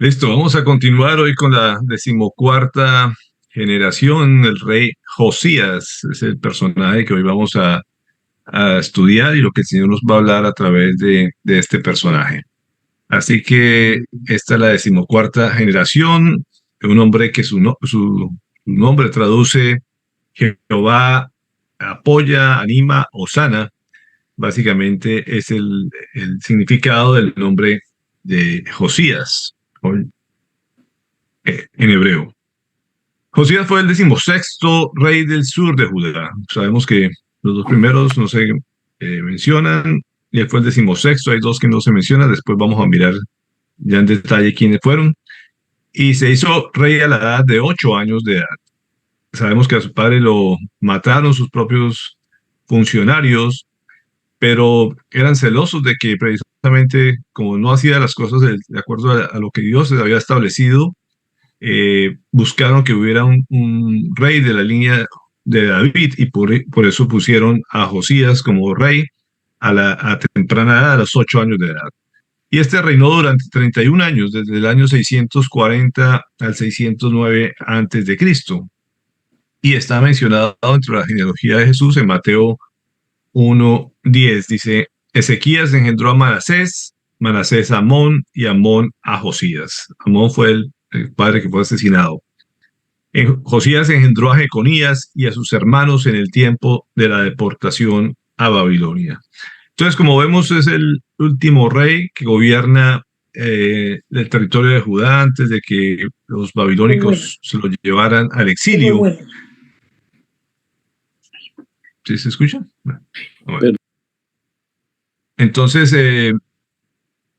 Listo, vamos a continuar hoy con la decimocuarta generación. El rey Josías es el personaje que hoy vamos a estudiar y lo que el Señor nos va a hablar a través de este personaje. Así que esta es la decimocuarta generación, un hombre que su nombre traduce Jehová apoya, anima o sana. Básicamente es el significado del nombre de Josías en hebreo. Josías fue el 16º rey del sur de Judá. Sabemos que los dos primeros no se mencionan, y él fue el 16º. Hay dos que no se mencionan. Después vamos a mirar ya en detalle quiénes fueron. Y se hizo rey a la edad de 8 años de edad. Sabemos que a su padre lo mataron sus propios funcionarios, pero eran celosos de que precisamente como no hacía las cosas de acuerdo a lo que Dios les había establecido, buscaron que hubiera un rey de la línea de David y por eso pusieron a Josías como rey a temprana edad, a los 8 años de edad. Y este reinó durante 31 años, desde el año 640 al 609 antes de Cristo. Y está mencionado entre la genealogía de Jesús en Mateo 1:10. Dice, Ezequías engendró a Manasés, Manasés a Amón y Amón a Josías. Amón fue el padre que fue asesinado. Josías engendró a Jeconías y a sus hermanos en el tiempo de la deportación a Babilonia. Entonces, como vemos, es el último rey que gobierna el territorio de Judá antes de que los babilónicos se lo llevaran al exilio. ¿Sí se escucha? Bueno. Entonces, fue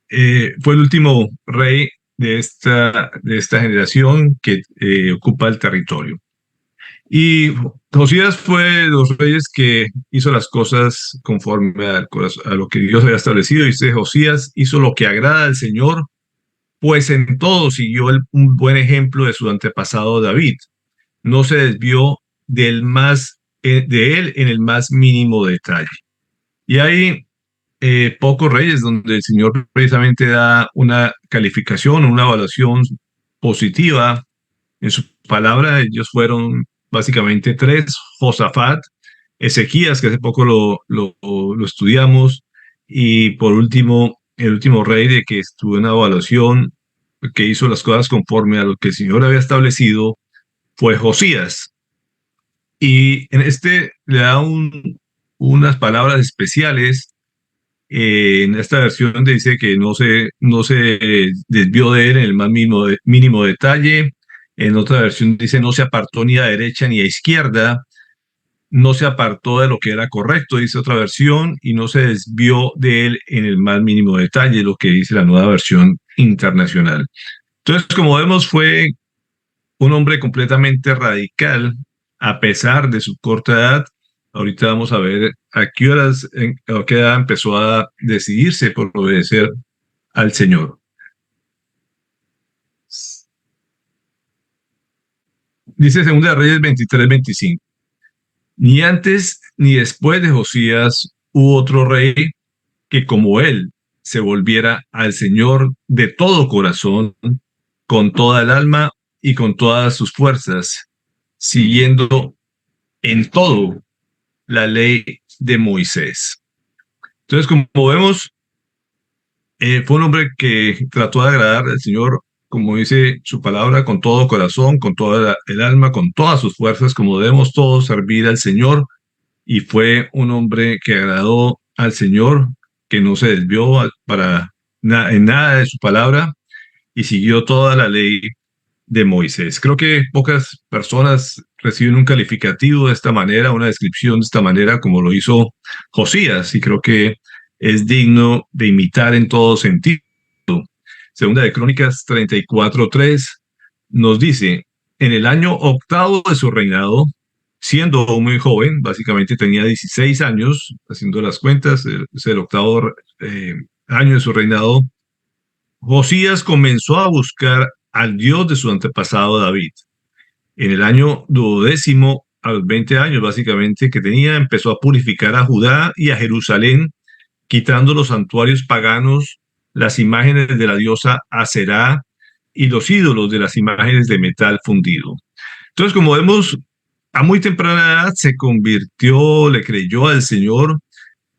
el último rey de esta generación que ocupa el territorio. Y Josías fue de los reyes que hizo las cosas conforme a lo que Dios había establecido. Dice, Josías hizo lo que agrada al Señor, pues en todo siguió un buen ejemplo de su antepasado David. No se desvió de él en el más mínimo detalle. Y hay pocos reyes donde el Señor precisamente da una calificación, una evaluación positiva. En su palabra, ellos fueron básicamente tres: Josafat, Ezequías, que hace poco lo estudiamos, y por último, el último rey de que estuvo en una evaluación, que hizo las cosas conforme a lo que el Señor había establecido, fue Josías. Y en este le da unas palabras especiales. En esta versión dice que no se desvió de él en el más mínimo detalle. En otra versión dice no se apartó ni a derecha ni a izquierda, no se apartó de lo que era correcto, dice otra versión, y no se desvió de él en el más mínimo detalle, lo que dice la nueva versión internacional. Entonces, como vemos, fue un hombre completamente radical a pesar de su corta edad. Ahorita vamos a ver a qué edad empezó a decidirse por obedecer al Señor. Dice 2 de Reyes 23:25. Ni antes ni después de Josías hubo otro rey que como él se volviera al Señor de todo corazón, con toda el alma y con todas sus fuerzas, siguiendo en todo la ley de Moisés. Entonces, como vemos, fue un hombre que trató de agradar al Señor, como dice su palabra, con todo corazón, con toda el alma, con todas sus fuerzas, como debemos todos servir al Señor. Y fue un hombre que agradó al Señor, que no se desvió en nada de su palabra y siguió toda la ley de Moisés. Creo que pocas personas reciben un calificativo de esta manera, una descripción de esta manera como lo hizo Josías, y creo que es digno de imitar en todo sentido. Segunda de Crónicas 34:3 nos dice, en el año 8º de su reinado, siendo muy joven, básicamente tenía 16 años, haciendo las cuentas, es el 8º año de su reinado, Josías comenzó a buscar al Dios de su antepasado David. En el año 12º, a los 20 años básicamente que tenía, empezó a purificar a Judá y a Jerusalén, quitando los santuarios paganos, las imágenes de la diosa Aserá y los ídolos de las imágenes de metal fundido. Entonces, como vemos, a muy temprana edad se convirtió, le creyó al Señor,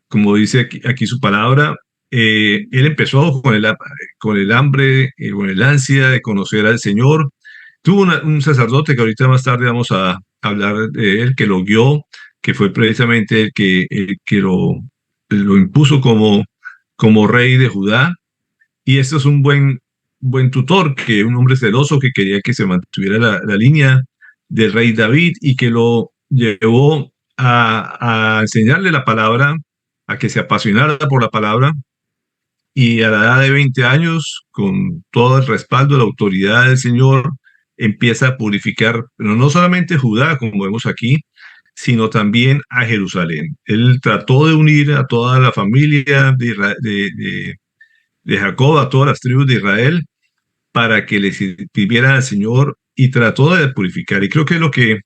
como dice aquí su palabra. Él empezó con el hambre, con el ansia de conocer al Señor. Tuvo un sacerdote que ahorita más tarde vamos a hablar de él, que lo guió, que fue precisamente el que lo impuso como rey de Judá. Y esto es un buen tutor, que un hombre celoso que quería que se mantuviera la línea del rey David y que lo llevó a enseñarle la palabra, a que se apasionara por la palabra. Y a la edad de 20 años, con todo el respaldo de la autoridad del Señor, empieza a purificar, pero no solamente Judá, como vemos aquí, sino también a Jerusalén. Él trató de unir a toda la familia de Jacob, a todas las tribus de Israel, para que le sirvieran al Señor, y trató de purificar. Y creo que es lo que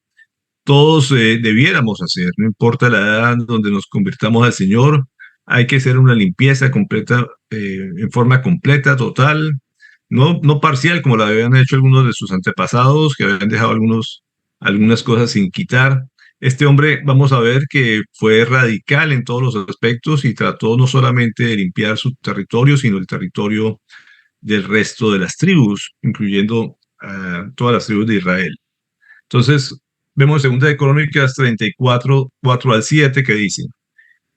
todos debiéramos hacer, no importa la edad donde nos convirtamos al Señor, hay que hacer una limpieza completa, en forma completa, total, no parcial, como la habían hecho algunos de sus antepasados, que habían dejado algunas cosas sin quitar. Este hombre, vamos a ver que fue radical en todos los aspectos y trató no solamente de limpiar su territorio, sino el territorio del resto de las tribus, incluyendo todas las tribus de Israel. Entonces, vemos en 2 de Crónicas 34, 4 al 7, que dice: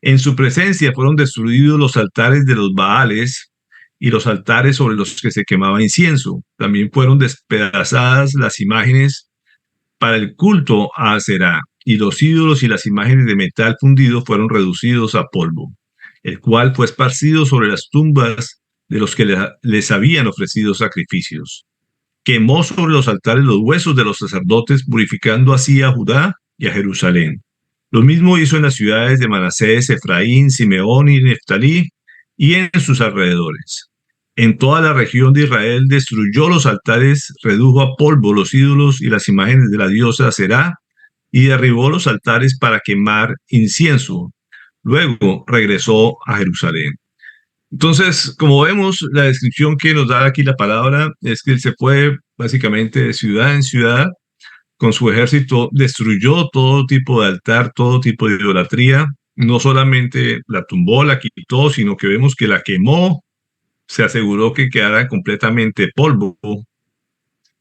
en su presencia fueron destruidos los altares de los Baales y los altares sobre los que se quemaba incienso. También fueron despedazadas las imágenes para el culto a Aserá, y los ídolos y las imágenes de metal fundido fueron reducidos a polvo, el cual fue esparcido sobre las tumbas de los que les habían ofrecido sacrificios. Quemó sobre los altares los huesos de los sacerdotes, purificando así a Judá y a Jerusalén. Lo mismo hizo en las ciudades de Manasés, Efraín, Simeón y Neftalí, y en sus alrededores. En toda la región de Israel destruyó los altares, redujo a polvo los ídolos y las imágenes de la diosa Aserá, y derribó los altares para quemar incienso. Luego regresó a Jerusalén. Entonces, como vemos, la descripción que nos da aquí la palabra es que él se fue básicamente de ciudad en ciudad con su ejército, destruyó todo tipo de altar, todo tipo de idolatría. No solamente la tumbó, la quitó, sino que vemos que la quemó, se aseguró que quedara completamente polvo.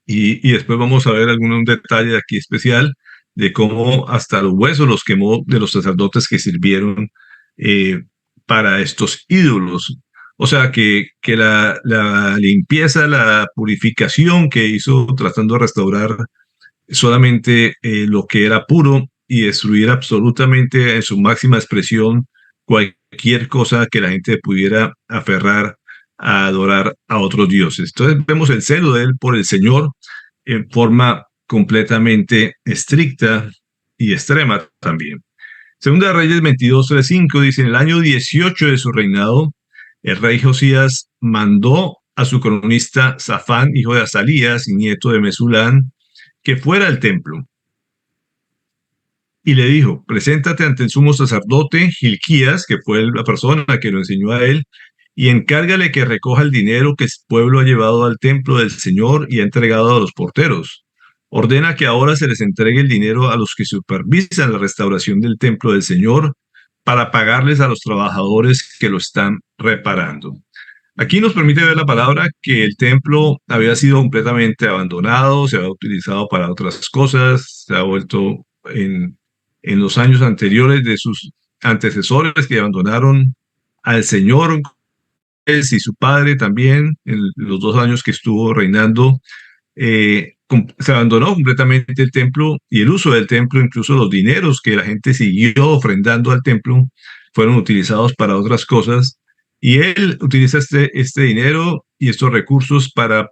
Y después vamos a ver algún detalle aquí especial de cómo hasta los huesos los quemó de los sacerdotes que sirvieron para estos ídolos. O sea que la limpieza, la purificación que hizo tratando de restaurar solamente lo que era puro, y destruir absolutamente en su máxima expresión cualquier cosa que la gente pudiera aferrar a adorar a otros dioses. Entonces vemos el celo de él por el Señor en forma completamente estricta y extrema también. Segunda de Reyes 22, 3, 5 dice: en el año 18 de su reinado, el rey Josías mandó a su cronista Safán, hijo de Azalías y nieto de Mesulán, que fuera al templo. Y le dijo: preséntate ante el sumo sacerdote Hilquías, que fue la persona que lo enseñó a él, y encárgale que recoja el dinero que el pueblo ha llevado al templo del Señor y ha entregado a los porteros. Ordena que ahora se les entregue el dinero a los que supervisan la restauración del templo del Señor, para pagarles a los trabajadores que lo están reparando. Aquí nos permite ver la palabra que el templo había sido completamente abandonado, se había utilizado para otras cosas, se ha vuelto en los años anteriores de sus antecesores que abandonaron al Señor, él y su padre también, en los 2 años que estuvo reinando. Se abandonó completamente el templo y el uso del templo, incluso los dineros que la gente siguió ofrendando al templo, fueron utilizados para otras cosas. Y él utiliza este dinero y estos recursos para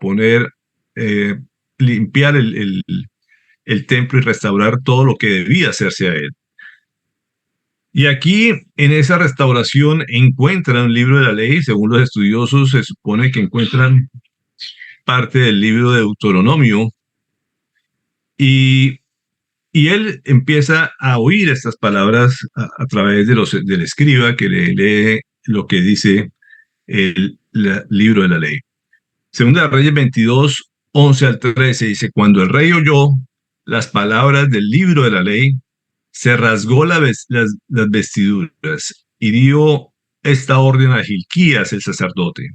limpiar el templo y restaurar todo lo que debía hacerse a él. Y aquí, en esa restauración, encuentran un libro de la ley. Según los estudiosos, se supone que encuentran parte del libro de Deuteronomio. Y él empieza a oír estas palabras a través del escriba, que le lee lo que dice el libro de la ley. Segunda de Reyes 22, 11 al 13 dice, cuando el rey oyó las palabras del libro de la ley, se rasgó las vestiduras y dio esta orden a Hilquías el sacerdote,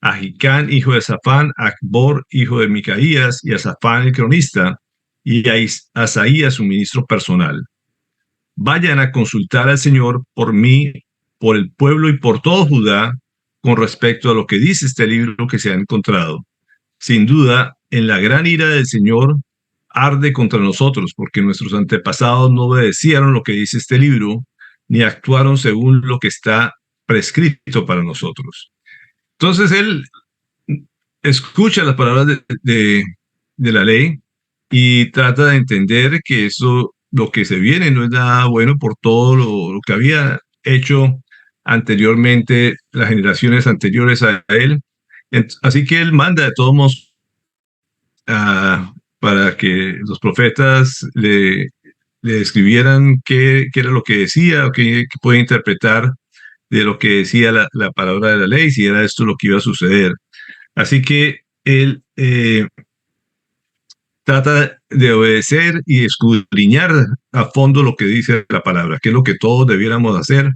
a Hicán hijo de Safán, a Acbor hijo de Micaías y a Safán el cronista y a Asaías su ministro personal. Vayan a consultar al Señor por mí, por el pueblo y por todo Judá con respecto a lo que dice este libro que se ha encontrado. Sin duda, en la gran ira del Señor arde contra nosotros, porque nuestros antepasados no obedecieron lo que dice este libro, ni actuaron según lo que está prescrito para nosotros. Entonces él escucha las palabras de la ley y trata de entender que eso, lo que se viene, no es nada bueno por todo lo que había hecho anteriormente, las generaciones anteriores a él. Así que él manda de todos modos para que los profetas le escribieran qué era lo que decía, o qué puede interpretar de lo que decía la palabra de la ley, si era esto lo que iba a suceder. Así que él trata de obedecer y escudriñar a fondo lo que dice la palabra, que es lo que todos debiéramos hacer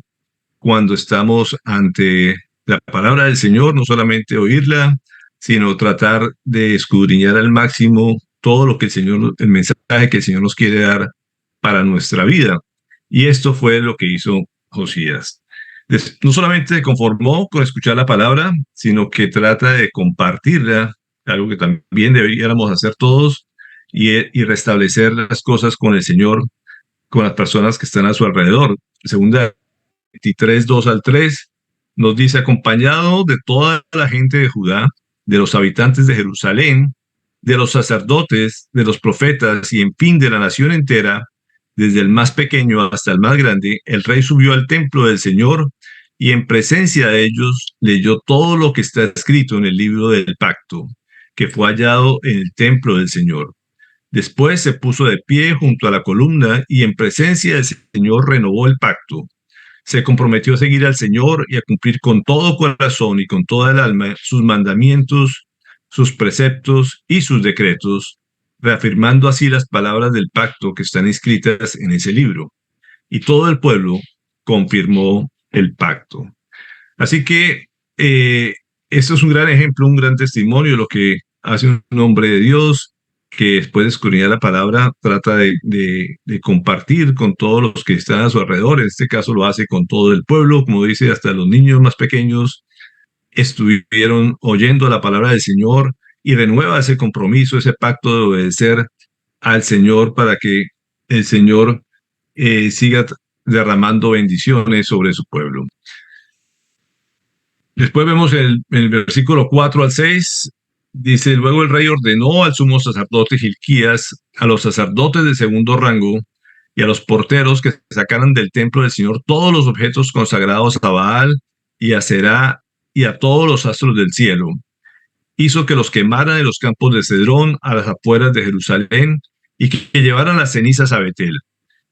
cuando estamos ante la palabra del Señor, no solamente oírla, sino tratar de escudriñar al máximo todo lo que el mensaje que el Señor nos quiere dar para nuestra vida. Y esto fue lo que hizo Josías. No solamente se conformó con escuchar la palabra, sino que trata de compartirla, algo que también deberíamos hacer todos, y restablecer las cosas con el Señor, con las personas que están a su alrededor. Segunda 23, 2 al 3, nos dice, acompañado de toda la gente de Judá, de los habitantes de Jerusalén, de los sacerdotes, de los profetas y en fin de la nación entera, desde el más pequeño hasta el más grande, el rey subió al templo del Señor y en presencia de ellos leyó todo lo que está escrito en el libro del pacto, que fue hallado en el templo del Señor. Después se puso de pie junto a la columna y en presencia del Señor renovó el pacto. Se comprometió a seguir al Señor y a cumplir con todo corazón y con toda el alma sus mandamientos, sus preceptos y sus decretos, reafirmando así las palabras del pacto que están escritas en ese libro. Y todo el pueblo confirmó el pacto. Así que esto es un gran ejemplo, un gran testimonio de lo que hace un hombre de Dios, que después de escudriñar la palabra trata de compartir con todos los que están a su alrededor. En este caso lo hace con todo el pueblo, como dice, hasta los niños más pequeños estuvieron oyendo la palabra del Señor y renueva ese compromiso, ese pacto de obedecer al Señor para que el Señor siga derramando bendiciones sobre su pueblo. Después vemos el versículo 4 al 6, dice, luego el rey ordenó al sumo sacerdote Hilquías, a los sacerdotes de segundo rango y a los porteros que sacaran del templo del Señor todos los objetos consagrados a Baal y a Será y a todos los astros del cielo. Hizo que los quemaran en los campos de Cedrón, a las afueras de Jerusalén, y que llevaran las cenizas a Betel.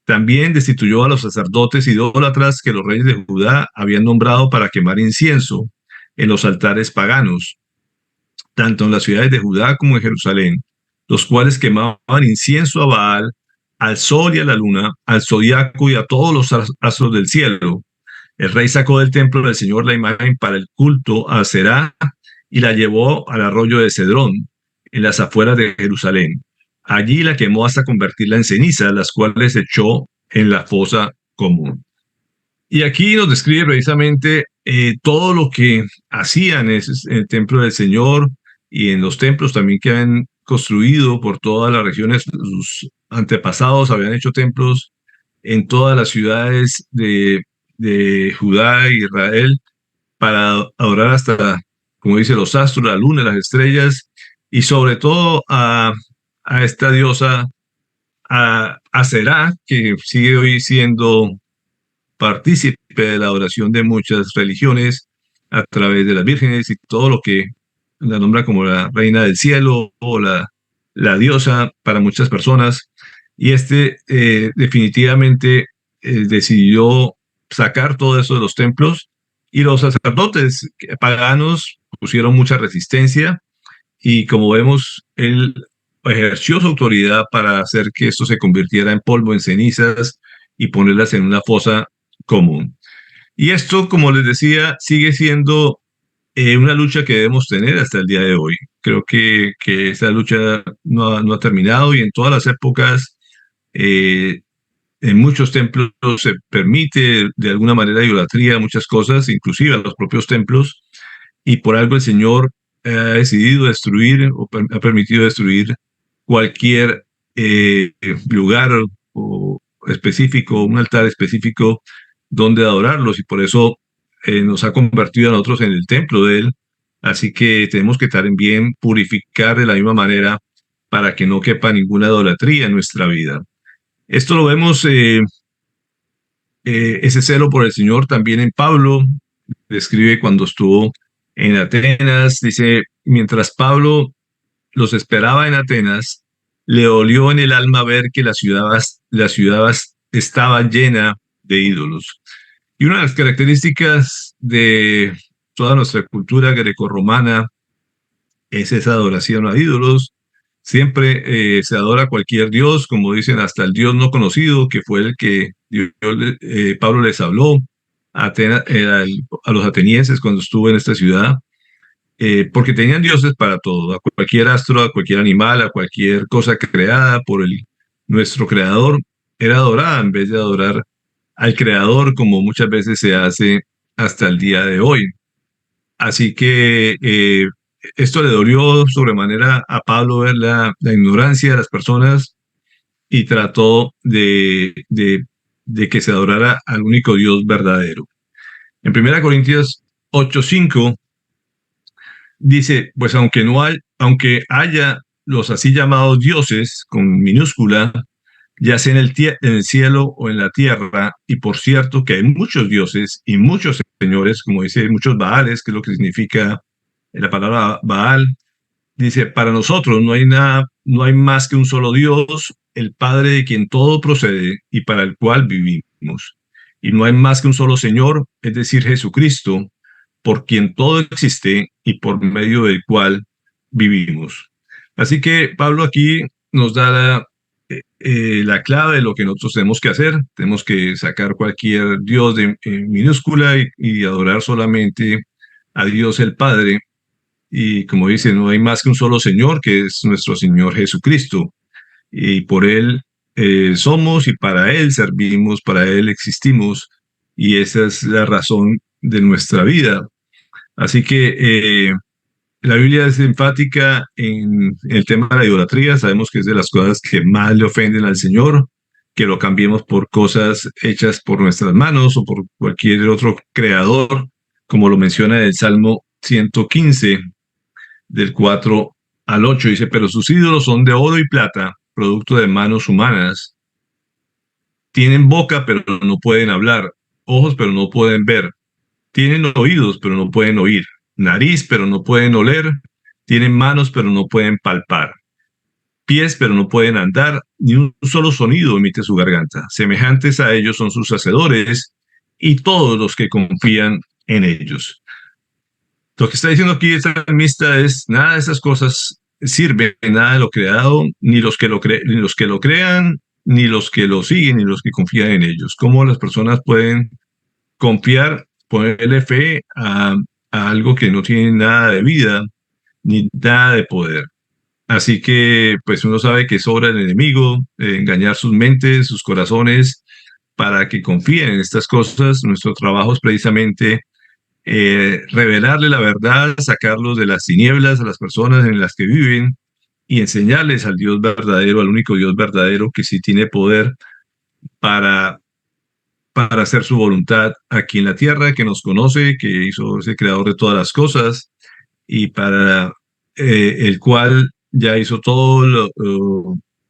También destituyó a los sacerdotes idólatras que los reyes de Judá habían nombrado para quemar incienso en los altares paganos, tanto en las ciudades de Judá como en Jerusalén, los cuales quemaban incienso a Baal, al sol y a la luna, al zodiaco y a todos los astros del cielo. El rey sacó del templo del Señor la imagen para el culto a Será y la llevó al arroyo de Cedrón, en las afueras de Jerusalén. Allí la quemó hasta convertirla en ceniza, las cuales echó en la fosa común. Y aquí nos describe precisamente todo lo que hacían en el templo del Señor y en los templos también que han construido por todas las regiones. Sus antepasados habían hecho templos en todas las ciudades de Judá e Israel para adorar hasta, como dice, los astros, la luna, las estrellas y sobre todo a esta diosa, a Será, que sigue hoy siendo partícipe de la adoración de muchas religiones a través de las vírgenes y todo lo que la nombra como la reina del cielo o la diosa para muchas personas. Y definitivamente decidió sacar todo eso de los templos y los sacerdotes paganos pusieron mucha resistencia y como vemos, él ejerció su autoridad para hacer que esto se convirtiera en polvo, en cenizas y ponerlas en una fosa común. Y esto, como les decía, sigue siendo una lucha que debemos tener hasta el día de hoy. Creo que esa lucha no ha terminado y en todas las épocas, eh, en muchos templos se permite de alguna manera idolatría, muchas cosas, inclusive a los propios templos, y por algo el Señor ha decidido destruir o ha permitido destruir cualquier lugar o específico, un altar específico donde adorarlos, y por eso nos ha convertido a nosotros en el templo de Él. Así que tenemos que también purificar de la misma manera para que no quepa ninguna idolatría en nuestra vida. Esto lo vemos, ese celo por el Señor también en Pablo. Describe cuando estuvo en Atenas, dice, mientras Pablo los esperaba en Atenas, le dolió en el alma ver que la ciudad estaba llena de ídolos. Y una de las características de toda nuestra cultura grecorromana es esa adoración a ídolos. Siempre se adora a cualquier dios, como dicen, hasta el dios no conocido, que fue el que Pablo les habló a los atenienses cuando estuvo en esta ciudad, porque tenían dioses para todo, a cualquier astro, a cualquier animal, a cualquier cosa creada por nuestro creador, era adorada en vez de adorar al creador, como muchas veces se hace hasta el día de hoy. Así que esto le dolió sobremanera a Pablo ver la ignorancia de las personas y trató de que se adorara al único Dios verdadero. En 1 Corintios 8:5 dice, pues aunque haya los así llamados dioses con minúscula, ya sea en el cielo o en la tierra, y por cierto que hay muchos dioses y muchos señores, como dice, muchos Baales, que es lo que significa la palabra Baal. Dice, para nosotros no hay nada, no hay más que un solo Dios, el Padre de quien todo procede y para el cual vivimos. Y no hay más que un solo Señor, es decir, Jesucristo, por quien todo existe y por medio del cual vivimos. Así que Pablo aquí nos da la clave de lo que nosotros tenemos que hacer. Tenemos que sacar cualquier Dios de minúscula y adorar solamente a Dios el Padre. Y como dice, no hay más que un solo Señor, que es nuestro Señor Jesucristo. Y por Él somos y para Él servimos, para Él existimos. Y esa es la razón de nuestra vida. Así que la Biblia es enfática en el tema de la idolatría. Sabemos que es de las cosas que más le ofenden al Señor, que lo cambiemos por cosas hechas por nuestras manos o por cualquier otro creador, como lo menciona el Salmo 115, del 4 al 8. Dice, pero sus ídolos son de oro y plata, producto de manos humanas. Tienen boca, pero no pueden hablar, ojos, pero no pueden ver. Tienen oídos, pero no pueden oír, nariz, pero no pueden oler, tienen manos, pero no pueden palpar, pies, pero no pueden andar, ni un solo sonido emite su garganta. Semejantes a ellos son sus hacedores y todos los que confían en ellos. Lo que está diciendo aquí esta salmista es, nada de esas cosas sirve, nada de lo creado, ni los que lo crean, ni los que lo siguen, ni los que confían en ellos. ¿Cómo las personas pueden confiar, ponerle fe a algo que no tiene nada de vida ni nada de poder? Así que pues uno sabe que sobra el enemigo, engañar sus mentes, sus corazones, para que confíen en estas cosas. Nuestro trabajo es precisamente revelarle la verdad, sacarlos de las tinieblas a las personas en las que viven y enseñarles al Dios verdadero, al único Dios verdadero que sí tiene poder para hacer su voluntad aquí en la tierra, que nos conoce, que hizo ese creador de todas las cosas y para el cual ya hizo todo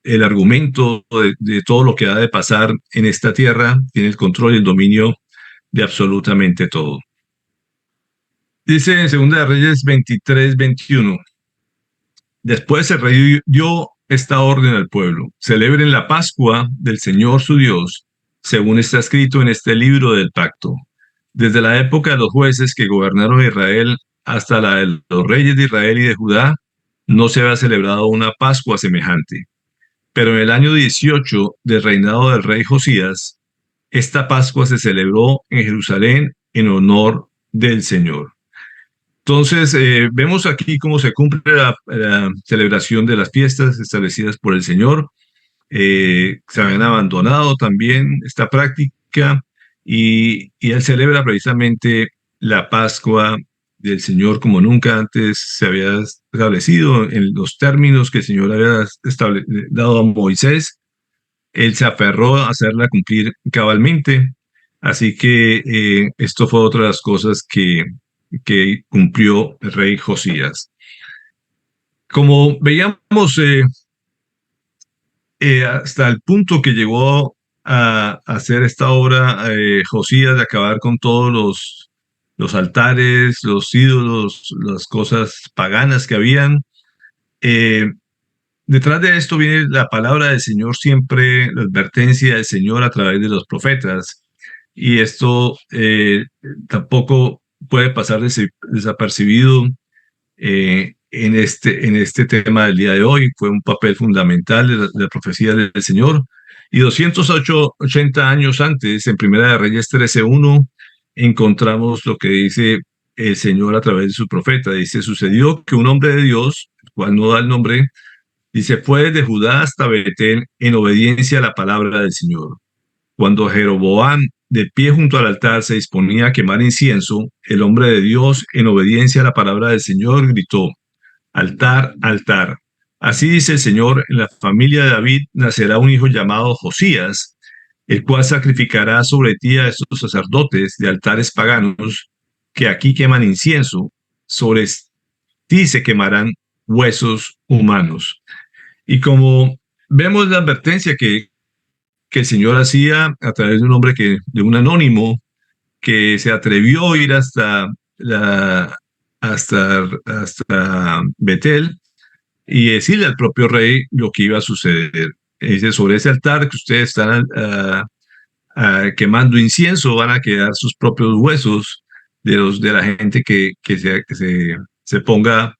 el argumento de todo lo que ha de pasar en esta tierra, tiene el control y el dominio de absolutamente todo. Dice en 2 Reyes 23:21, después el rey dio esta orden al pueblo, celebren la Pascua del Señor su Dios, según está escrito en este libro del pacto. Desde la época de los jueces que gobernaron Israel hasta la de los reyes de Israel y de Judá, no se había celebrado una Pascua semejante. Pero en el año 18 del reinado del rey Josías, esta Pascua se celebró en Jerusalén en honor del Señor. Entonces, vemos aquí cómo se cumple la celebración de las fiestas establecidas por el Señor. Se habían abandonado también esta práctica y él celebra precisamente la Pascua del Señor como nunca antes se había establecido en los términos que el Señor había dado a Moisés. Él se aferró a hacerla cumplir cabalmente. Así que esto fue otra de las cosas que cumplió el rey Josías. Como veíamos, hasta el punto que llegó a hacer esta obra Josías de acabar con todos los altares, los ídolos, las cosas paganas que habían. Detrás de esto viene la palabra del Señor siempre, la advertencia del Señor a través de los profetas. Y esto tampoco puede pasar desapercibido en este tema del día de hoy. Fue un papel fundamental de la profecía del Señor. Y 280 años antes, en Primera de Reyes 13:1, encontramos lo que dice el Señor a través de su profeta. Dice, sucedió que un hombre de Dios, el cual no da el nombre, dice, fue desde Judá hasta Betel en obediencia a la palabra del Señor. Cuando Jeroboam, de pie junto al altar, se disponía a quemar incienso, el hombre de Dios, en obediencia a la palabra del Señor, gritó, altar, altar. Así dice el Señor, en la familia de David nacerá un hijo llamado Josías, el cual sacrificará sobre ti a estos sacerdotes de altares paganos que aquí queman incienso, sobre ti se quemarán huesos humanos. Y como vemos la advertencia que el Señor hacía a través de un hombre de un anónimo que se atrevió a ir hasta Betel y decirle al propio rey lo que iba a suceder. Dice, sobre ese altar que ustedes están quemando incienso, van a quedar sus propios huesos de la gente que se ponga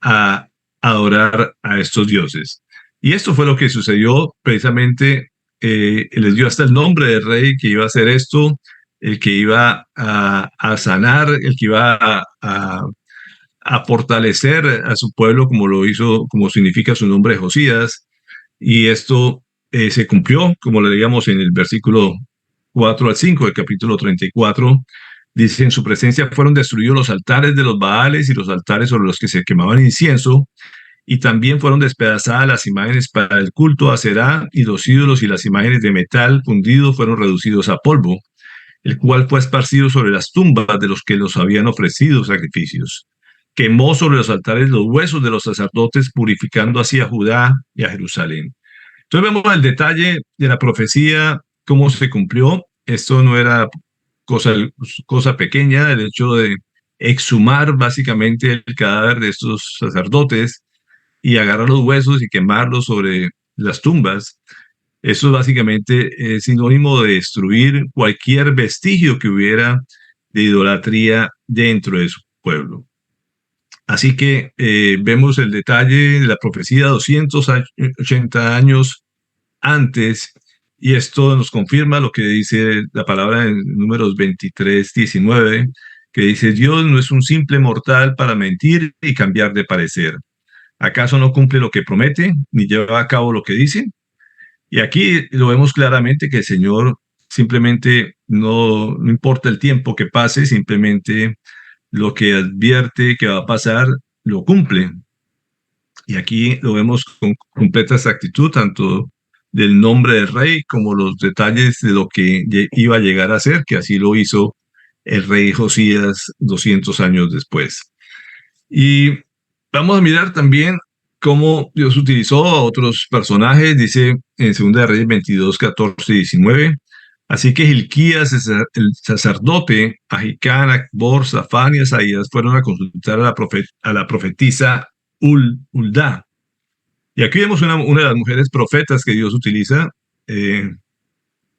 a adorar a estos dioses. Y esto fue lo que sucedió precisamente. Les dio hasta el nombre del rey que iba a hacer esto, el que iba a sanar, el que iba a fortalecer a su pueblo como lo hizo, como significa su nombre Josías. Y esto se cumplió, como le leíamos en el versículo 4 al 5 del capítulo 34. Dice, en su presencia fueron destruidos los altares de los Baales y los altares sobre los que se quemaban incienso, y también fueron despedazadas las imágenes para el culto a Será, y los ídolos y las imágenes de metal fundido fueron reducidos a polvo, el cual fue esparcido sobre las tumbas de los que los habían ofrecido sacrificios. Quemó sobre los altares los huesos de los sacerdotes, purificando así a Judá y a Jerusalén. Entonces vemos el detalle de la profecía, cómo se cumplió. Esto no era cosa pequeña, el hecho de exhumar básicamente el cadáver de estos sacerdotes y agarrar los huesos y quemarlos sobre las tumbas. Eso básicamente es sinónimo de destruir cualquier vestigio que hubiera de idolatría dentro de su pueblo. Así que vemos el detalle de la profecía 280 años antes, y esto nos confirma lo que dice la palabra en Números 23:19, que dice, Dios no es un simple mortal para mentir y cambiar de parecer. ¿Acaso no cumple lo que promete, ni lleva a cabo lo que dice? Y aquí lo vemos claramente que el Señor simplemente no importa el tiempo que pase, simplemente lo que advierte que va a pasar, lo cumple. Y aquí lo vemos con completa exactitud, tanto del nombre del rey como los detalles de lo que iba a llegar a ser, que así lo hizo el rey Josías 200 años después. Y vamos a mirar también cómo Dios utilizó a otros personajes, dice en 2 de Reyes 22, 14 y 19. Así que Hilquías, el sacerdote, Ahicán, Acbor, Safán y Asaías fueron a consultar a la profetisa Hulda. Y aquí vemos una de las mujeres profetas que Dios utiliza en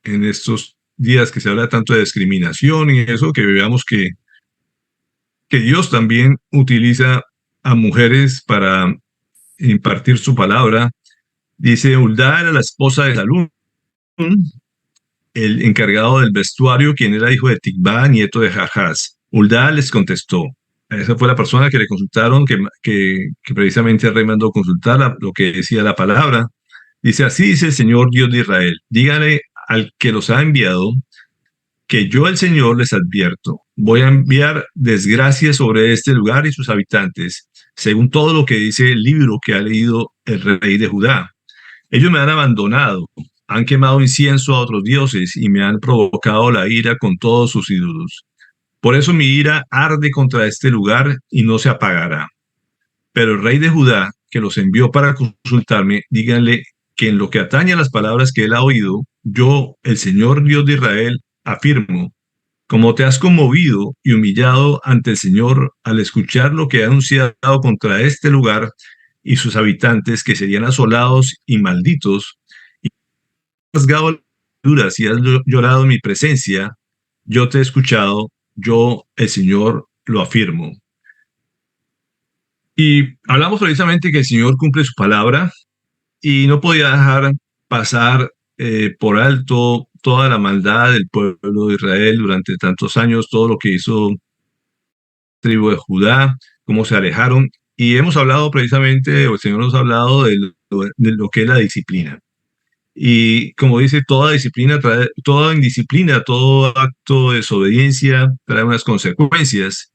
estos días que se habla tanto de discriminación y eso, que veamos que Dios también utiliza a mujeres para impartir su palabra. Dice, Hulda era la esposa de Salún, el encargado del vestuario, quien era hijo de Tikvá, nieto de Jarjás. Hulda les contestó. Esa fue la persona que le consultaron, que precisamente el rey mandó consultar lo que decía la palabra. Dice, así dice el Señor Dios de Israel, dígale al que los ha enviado, que yo el Señor les advierto, voy a enviar desgracia sobre este lugar y sus habitantes, según todo lo que dice el libro que ha leído el rey de Judá. Ellos me han abandonado, han quemado incienso a otros dioses y me han provocado la ira con todos sus ídolos. Por eso mi ira arde contra este lugar y no se apagará. Pero el rey de Judá, que los envió para consultarme, díganle que en lo que atañe a las palabras que él ha oído, yo, el Señor Dios de Israel, afirmo, como te has conmovido y humillado ante el Señor al escuchar lo que ha anunciado contra este lugar y sus habitantes que serían asolados y malditos, y has rasgado duras y has llorado en mi presencia, yo te he escuchado, yo, el Señor, lo afirmo. Y hablamos precisamente que el Señor cumple su palabra y no podía dejar pasar por alto toda la maldad del pueblo de Israel durante tantos años, todo lo que hizo la tribu de Judá, cómo se alejaron. Y hemos hablado precisamente, o el Señor nos ha hablado de lo que es la disciplina. Y como dice, toda disciplina trae, toda indisciplina, todo acto de desobediencia trae unas consecuencias.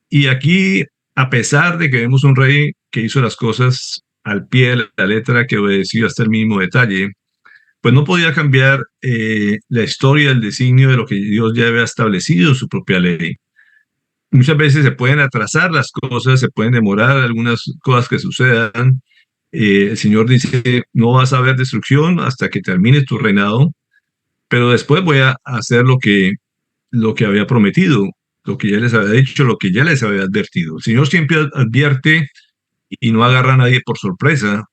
Y aquí, a pesar de que vemos un rey que hizo las cosas al pie de la letra, que obedeció hasta el mínimo detalle, pues no podía cambiar la historia, el designio de lo que Dios ya había establecido en su propia ley. Muchas veces se pueden atrasar las cosas, se pueden demorar algunas cosas que sucedan. El Señor dice, no vas a haber destrucción hasta que termine tu reinado, pero después voy a hacer lo que había prometido, lo que ya les había dicho, lo que ya les había advertido. El Señor siempre advierte y no agarra a nadie por sorpresa.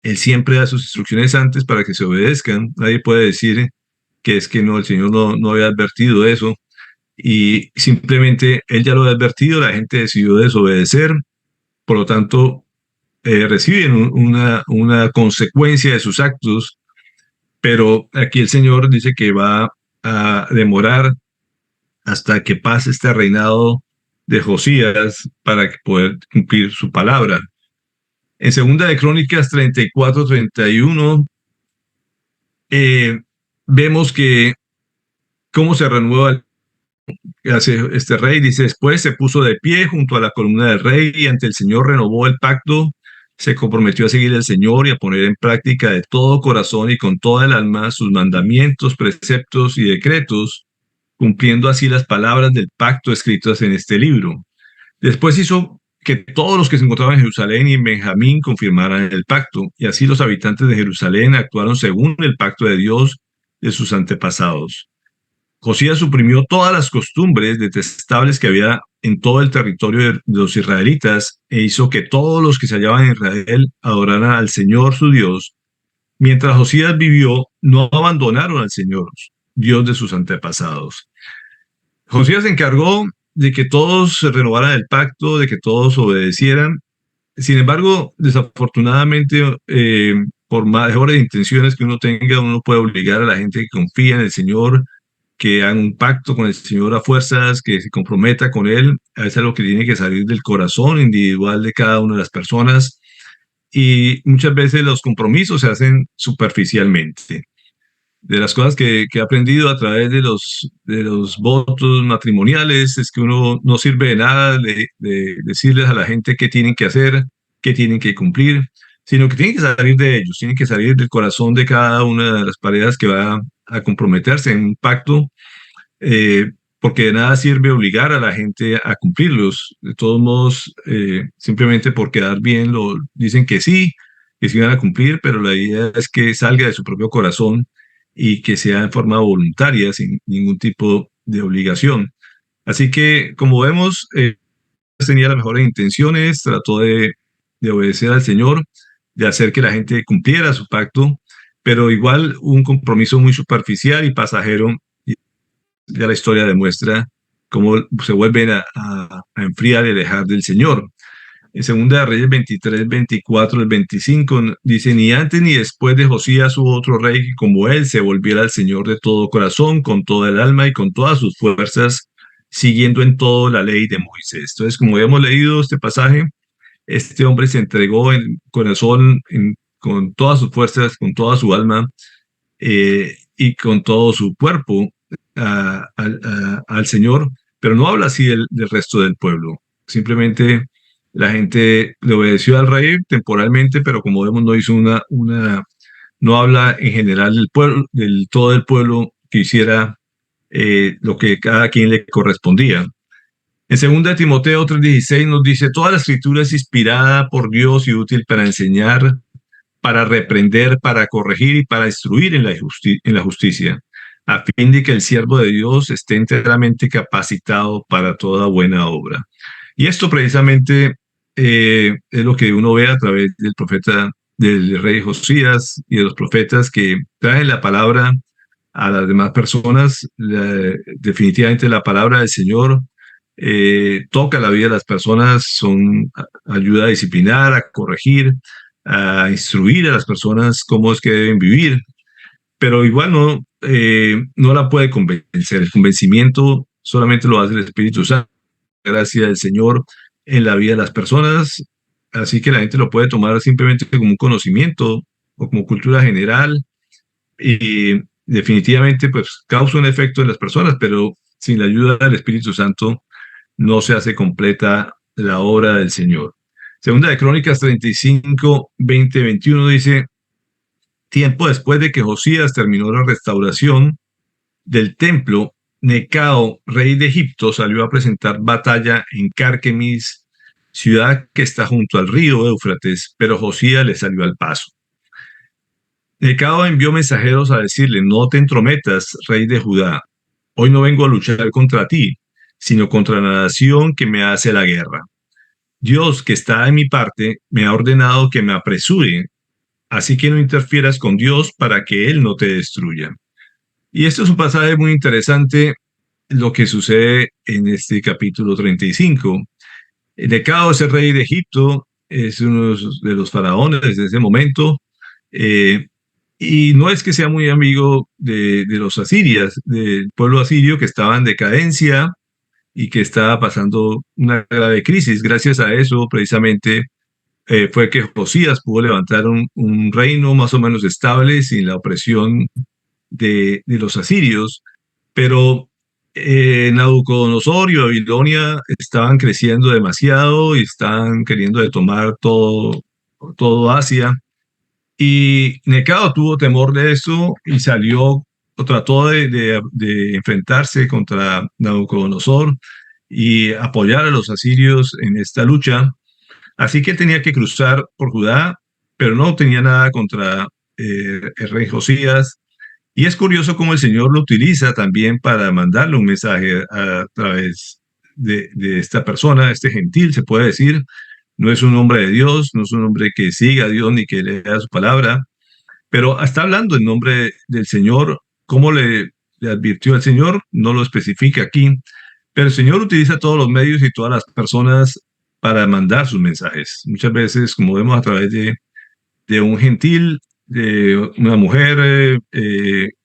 Él siempre da sus instrucciones antes para que se obedezcan. Nadie puede decir que es que no, el Señor no había advertido eso. Y simplemente Él ya lo había advertido, la gente decidió desobedecer. Por lo tanto, reciben una consecuencia de sus actos. Pero aquí el Señor dice que va a demorar hasta que pase este reinado de Josías para poder cumplir su palabra. En Segunda de Crónicas 34-31 vemos que cómo se renueva este rey. Dice, después se puso de pie junto a la columna del rey y ante el Señor renovó el pacto, se comprometió a seguir al Señor y a poner en práctica de todo corazón y con toda el alma sus mandamientos, preceptos y decretos, cumpliendo así las palabras del pacto escritas en este libro. Después hizo que todos los que se encontraban en Jerusalén y en Benjamín confirmaran el pacto, y así los habitantes de Jerusalén actuaron según el pacto de Dios de sus antepasados. Josías suprimió todas las costumbres detestables que había en todo el territorio de los israelitas e hizo que todos los que se hallaban en Israel adoraran al Señor su Dios. Mientras Josías vivió, no abandonaron al Señor, Dios de sus antepasados. Josías se encargó de que todos se renovaran el pacto, de que todos obedecieran. Sin embargo, desafortunadamente, por mejores intenciones que uno tenga, uno puede obligar a la gente que confía en el Señor, que haga un pacto con el Señor a fuerzas, que se comprometa con Él. A veces es lo que tiene que salir del corazón individual de cada una de las personas. Y muchas veces los compromisos se hacen superficialmente. De las cosas que he aprendido a través de los votos matrimoniales es que uno no sirve de nada de decirles a la gente qué tienen que hacer, qué tienen que cumplir, sino que tienen que salir de ellos, tienen que salir del corazón de cada una de las parejas que va a comprometerse en un pacto, porque de nada sirve obligar a la gente a cumplirlos. De todos modos, simplemente por quedar bien, dicen que sí van a cumplir, pero la idea es que salga de su propio corazón y que sea en forma voluntaria, sin ningún tipo de obligación. Así que, como vemos, tenía las mejores intenciones, trató de obedecer al Señor, de hacer que la gente cumpliera su pacto, pero igual un compromiso muy superficial y pasajero. Ya la historia demuestra cómo se vuelven a enfriar y alejar del Señor. En Segunda de Reyes 23, 24, el 25, dice, ni antes ni después de Josías hubo otro rey que como él se volviera al Señor de todo corazón, con toda el alma y con todas sus fuerzas, siguiendo en todo la ley de Moisés. Entonces, como hemos leído este pasaje, este hombre se entregó en corazón, con todas sus fuerzas, con toda su alma y con todo su cuerpo al Señor, pero no habla así del resto del pueblo. Simplemente la gente le obedeció al rey temporalmente, pero como vemos no hizo no habla en general del pueblo, del todo el pueblo que hiciera lo que cada quien le correspondía. En 2 Timoteo 3:16 nos dice, toda la escritura es inspirada por Dios y útil para enseñar, para reprender, para corregir y para instruir en la justicia, a fin de que el siervo de Dios esté enteramente capacitado para toda buena obra. Y esto precisamente es lo que uno ve a través del profeta, del rey Josías y de los profetas que traen la palabra a las demás personas. Definitivamente la palabra del Señor toca la vida de las personas, ayuda a disciplinar, a corregir, a instruir a las personas cómo es que deben vivir, pero igual no la puede convencer. El convencimiento solamente lo hace el Espíritu Santo, gracia del Señor en la vida de las personas, así que la gente lo puede tomar simplemente como un conocimiento o como cultura general y definitivamente pues causa un efecto en las personas, pero sin la ayuda del Espíritu Santo no se hace completa la obra del Señor. Segunda de Crónicas 35, 20, 21 dice, tiempo después de que Josías terminó la restauración del templo, Necao, rey de Egipto, salió a presentar batalla en Carquemis, ciudad que está junto al río Éufrates, pero Josías le salió al paso. Necao envió mensajeros a decirle, no te entrometas, rey de Judá, hoy no vengo a luchar contra ti, sino contra la nación que me hace la guerra. Dios, que está de mi parte, me ha ordenado que me apresure, así que no interfieras con Dios para que Él no te destruya. Y esto es un pasaje muy interesante, lo que sucede en este capítulo 35. Necao es el rey de Egipto, es uno de los faraones de ese momento, y no es que sea muy amigo de los asirias, del pueblo asirio que estaba en decadencia y que estaba pasando una grave crisis. Gracias a eso, precisamente, fue que Josías pudo levantar un reino más o menos estable sin la opresión de los asirios, pero Nabucodonosor y Babilonia estaban creciendo demasiado y estaban queriendo tomar todo Asia. Y Necao tuvo temor de eso y salió, trató de enfrentarse contra Nabucodonosor y apoyar a los asirios en esta lucha. Así que tenía que cruzar por Judá, pero no tenía nada contra el rey Josías. Y es curioso cómo el Señor lo utiliza también para mandarle un mensaje a través de esta persona, este gentil, se puede decir. No es un hombre de Dios, no es un hombre que siga a Dios ni que lea su palabra, pero está hablando en nombre del Señor. ¿Cómo le advirtió al Señor? No lo especifica aquí, pero el Señor utiliza todos los medios y todas las personas para mandar sus mensajes. Muchas veces, como vemos a través de un gentil, de una mujer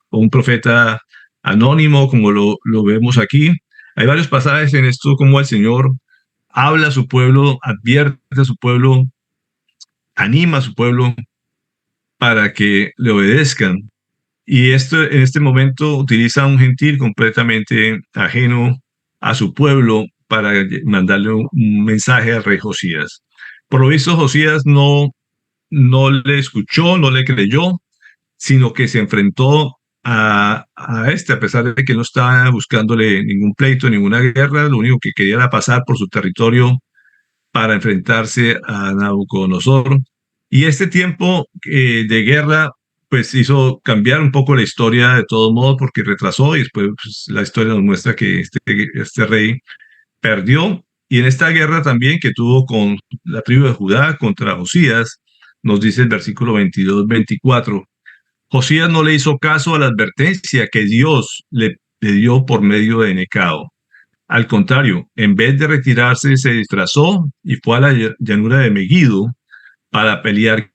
o un profeta anónimo, como lo vemos aquí. Hay varios pasajes en esto como el Señor habla a su pueblo, advierte a su pueblo, anima a su pueblo para que le obedezcan. Y esto, en este momento utiliza a un gentil completamente ajeno a su pueblo para mandarle un mensaje al rey Josías. Por lo visto, Josías no le escuchó, no le creyó, sino que se enfrentó a pesar de que no estaba buscándole ningún pleito, ninguna guerra, lo único que quería era pasar por su territorio para enfrentarse a Nabucodonosor. Y este tiempo de guerra pues hizo cambiar un poco la historia de todos modos porque retrasó y después pues, la historia nos muestra que este rey perdió. Y en esta guerra también que tuvo con la tribu de Judá contra Josías, nos dice el versículo 22-24, Josías no le hizo caso a la advertencia que Dios le dio por medio de Necao. Al contrario, en vez de retirarse, se disfrazó y fue a la llanura de Megiddo para pelear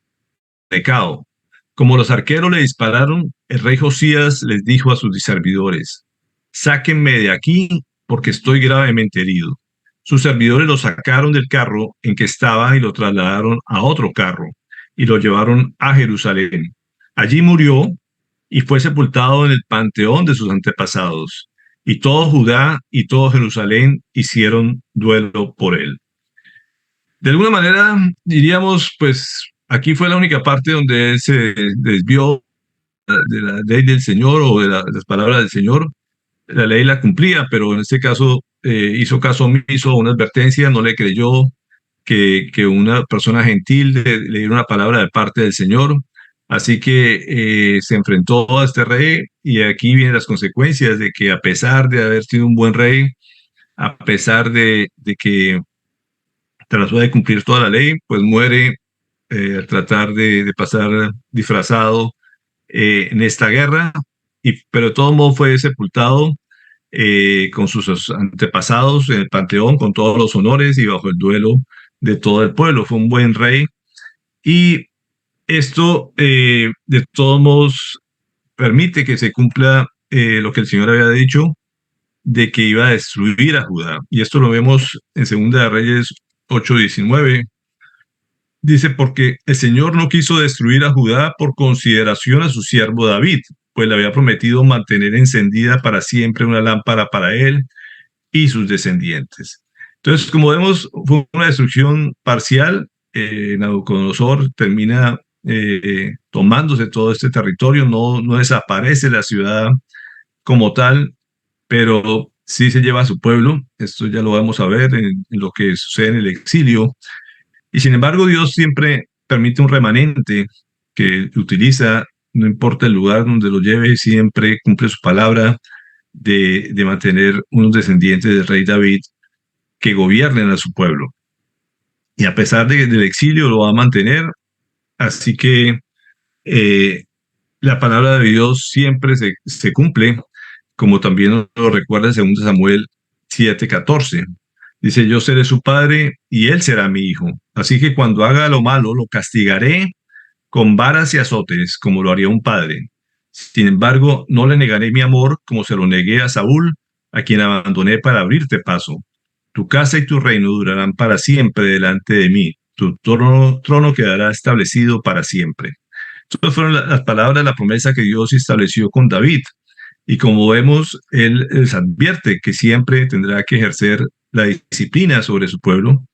pecado. Como los arqueros le dispararon, el rey Josías les dijo a sus servidores: sáquenme de aquí porque estoy gravemente herido. Sus servidores lo sacaron del carro en que estaba y lo trasladaron a otro carro y lo llevaron a Jerusalén. Allí murió y fue sepultado en el panteón de sus antepasados. Y todo Judá y todo Jerusalén hicieron duelo por él. De alguna manera, diríamos, pues aquí fue la única parte donde él se desvió de la ley del Señor o de las palabras del Señor. La ley la cumplía, pero en este caso hizo caso omiso a una advertencia, no le creyó que una persona gentil le diera una palabra de parte del Señor. Así que se enfrentó a este rey y aquí vienen las consecuencias de que a pesar de haber sido un buen rey, a pesar de que trató de cumplir toda la ley, pues muere al tratar de pasar disfrazado en esta guerra, pero de todo modo fue sepultado con sus antepasados en el panteón, con todos los honores y bajo el duelo de todo el pueblo. Fue un buen rey y esto de todos modos permite que se cumpla lo que el Señor había dicho de que iba a destruir a Judá. Y esto lo vemos en Segunda de Reyes 8:19. Dice: porque el Señor no quiso destruir a Judá por consideración a su siervo David, pues le había prometido mantener encendida para siempre una lámpara para él y sus descendientes. Entonces, como vemos, fue una destrucción parcial. Nabucodonosor termina tomándose todo este territorio, no desaparece la ciudad como tal, pero sí se lleva a su pueblo. Esto ya lo vamos a ver en lo que sucede en el exilio. Y sin embargo, Dios siempre permite un remanente que utiliza, no importa el lugar donde lo lleve, siempre cumple su palabra de mantener unos descendientes del rey David que gobiernen a su pueblo. Y a pesar del exilio lo va a mantener, así que la palabra de Dios siempre se cumple, como también lo recuerda en 2 Samuel 7:14. Dice: yo seré su padre y él será mi hijo. Así que cuando haga lo malo, lo castigaré con varas y azotes, como lo haría un padre. Sin embargo, no le negaré mi amor, como se lo negué a Saúl, a quien abandoné para abrirte paso. Tu casa y tu reino durarán para siempre delante de mí. Tu trono quedará establecido para siempre. Estas fueron las palabras, la promesa que Dios estableció con David. Y como vemos, él les advierte que siempre tendrá que ejercer la disciplina sobre su pueblo.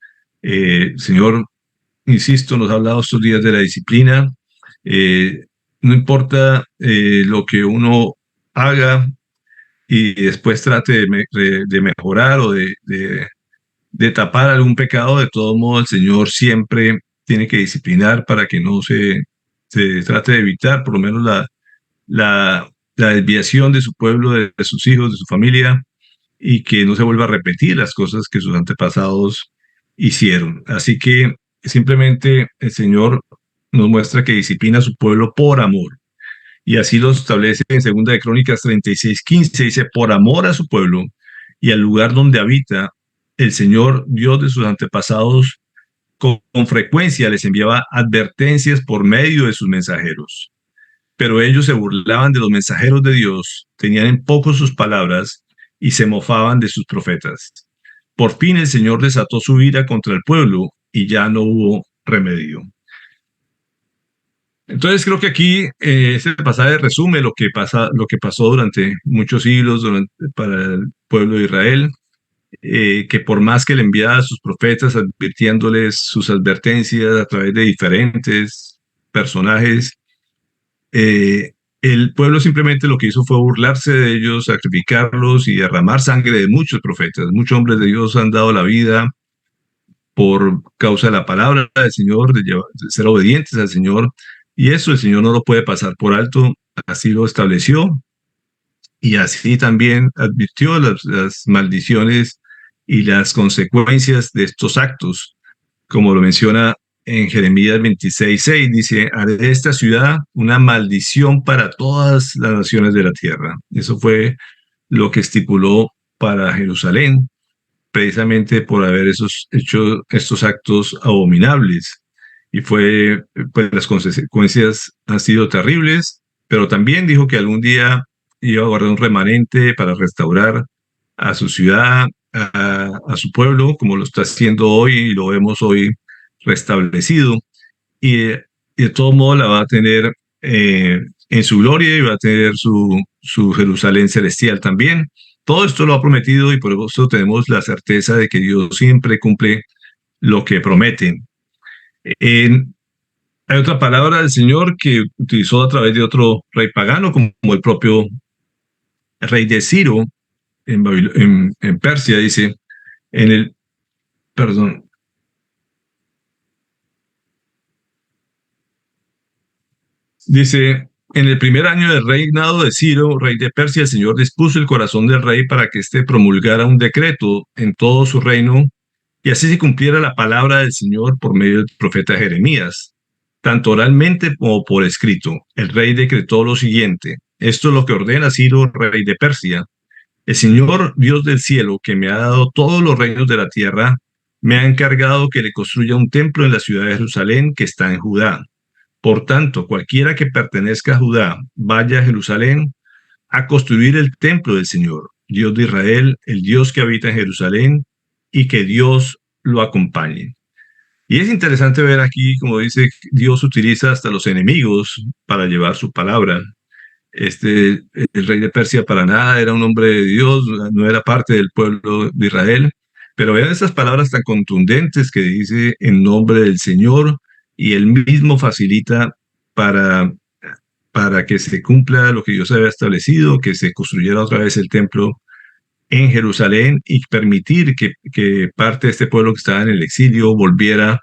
Señor, insisto, nos ha hablado estos días de la disciplina. No importa lo que uno haga y después trate de mejorar o de tapar algún pecado, de todo modo el Señor siempre tiene que disciplinar para que no se trate de evitar por lo menos la desviación de su pueblo, de sus hijos, de su familia, y que no se vuelva a repetir las cosas que sus antepasados hicieron. Así que simplemente el Señor nos muestra que disciplina a su pueblo por amor. Y así lo establece en 2 de Crónicas 36:15. Dice: por amor a su pueblo y al lugar donde habita, el Señor, Dios de sus antepasados, con frecuencia les enviaba advertencias por medio de sus mensajeros. Pero ellos se burlaban de los mensajeros de Dios, tenían en poco sus palabras y se mofaban de sus profetas. Por fin el Señor desató su ira contra el pueblo y ya no hubo remedio. Entonces creo que aquí este pasaje resume lo que pasó durante muchos siglos para el pueblo de Israel, que por más que le enviaba a sus profetas advirtiéndoles sus advertencias a través de diferentes personajes, el pueblo simplemente lo que hizo fue burlarse de ellos, sacrificarlos y derramar sangre de muchos profetas. Muchos hombres de Dios han dado la vida por causa de la palabra del Señor, de ser obedientes al Señor, y eso el Señor no lo puede pasar por alto. Así lo estableció y así también advirtió las maldiciones y las consecuencias de estos actos, como lo menciona en Jeremías 26:6. Dice: haré de esta ciudad una maldición para todas las naciones de la tierra. Eso fue lo que estipuló para Jerusalén. precisamente por haber hecho estos actos abominables. Y pues las consecuencias han sido terribles, pero también dijo que algún día iba a guardar un remanente para restaurar a su ciudad, a su pueblo, como lo está haciendo hoy, y lo vemos hoy restablecido. Y, y de todo modo la va a tener en su gloria, y va a tener su Jerusalén celestial también. Todo esto lo ha prometido, y por eso tenemos la certeza de que Dios siempre cumple lo que promete. Hay otra palabra del Señor que utilizó a través de otro rey pagano, como el propio rey de Ciro en Persia, dice, en el, perdón, dice, en el primer año del reinado de Ciro, rey de Persia, el Señor dispuso el corazón del rey para que éste promulgara un decreto en todo su reino, y así se cumpliera la palabra del Señor por medio del profeta Jeremías, tanto oralmente como por escrito. El rey decretó lo siguiente: esto es lo que ordena Ciro, rey de Persia. El Señor, Dios del cielo, que me ha dado todos los reinos de la tierra, me ha encargado que le construya un templo en la ciudad de Jerusalén, que está en Judá. Por tanto, cualquiera que pertenezca a Judá vaya a Jerusalén a construir el templo del Señor, Dios de Israel, el Dios que habita en Jerusalén, y que Dios lo acompañe. Y es interesante ver aquí, como dice, Dios utiliza hasta los enemigos para llevar su palabra. El rey de Persia para nada era un hombre de Dios, no era parte del pueblo de Israel, pero vean esas palabras tan contundentes que dice en nombre del Señor, y él mismo facilita para, para que se cumpla lo que Dios había establecido, que se construyera otra vez el templo en Jerusalén, y permitir que parte de este pueblo que estaba en el exilio volviera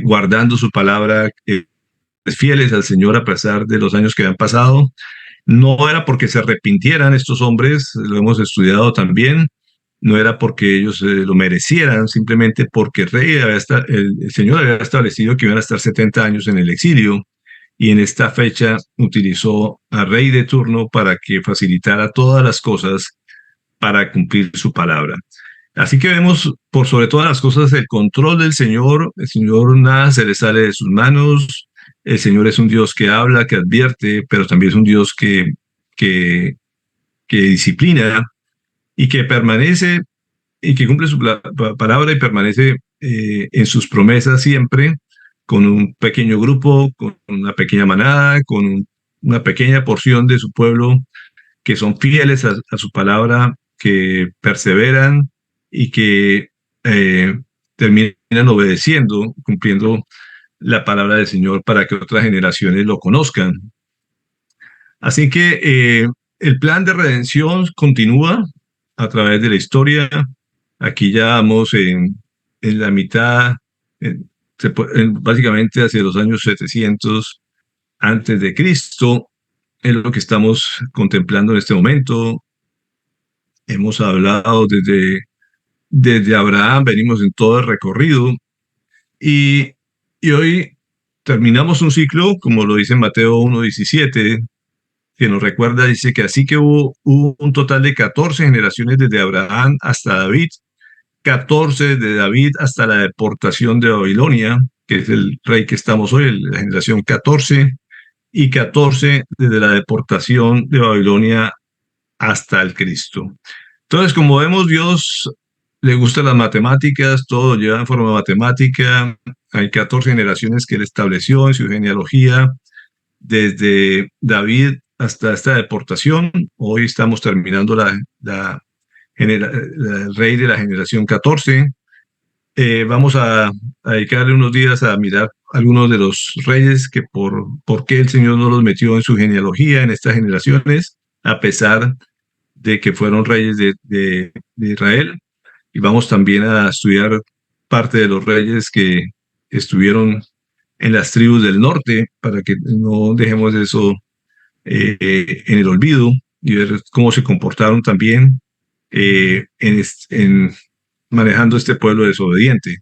guardando su palabra, fieles al Señor a pesar de los años que han pasado. No era porque se arrepintieran estos hombres, lo hemos estudiado también, no era porque ellos lo merecieran, simplemente porque el Señor había establecido que iban a estar 70 años en el exilio, y en esta fecha utilizó al rey de turno para que facilitara todas las cosas para cumplir su palabra. Así que vemos, por sobre todas las cosas, el control del Señor. El Señor nada se le sale de sus manos. El Señor es un Dios que habla, que advierte, pero también es un Dios que, que disciplina, y que permanece, y que cumple su palabra, y permanece en sus promesas siempre, con un pequeño grupo, con una pequeña manada, con una pequeña porción de su pueblo que son fieles a su palabra, que perseveran, y que terminan obedeciendo, cumpliendo la palabra del Señor para que otras generaciones lo conozcan. Así que el plan de redención continúa a través de la historia. Aquí ya vamos en la mitad, básicamente hacia los años 700 antes de Cristo, es lo que estamos contemplando en este momento. Hemos hablado desde Abraham, venimos en todo el recorrido, y hoy terminamos un ciclo, como lo dice Mateo 1:17, que nos recuerda, dice que así que hubo un total de 14 generaciones desde Abraham hasta David, 14 de David hasta la deportación de Babilonia, que es el rey que estamos hoy, la generación 14, y 14 desde la deportación de Babilonia hasta el Cristo. Entonces, como vemos, Dios le gustan las matemáticas, todo lleva en forma matemática. Hay 14 generaciones que él estableció en su genealogía, desde David hasta esta deportación. Hoy estamos terminando el rey de la generación 14. Vamos a dedicarle unos días a mirar algunos de los reyes, que por qué el Señor no los metió en su genealogía en estas generaciones, a pesar de que fueron reyes de Israel. Y vamos también a estudiar parte de los reyes que estuvieron en las tribus del norte, para que no dejemos eso en el olvido, y ver cómo se comportaron también en manejando este pueblo desobediente.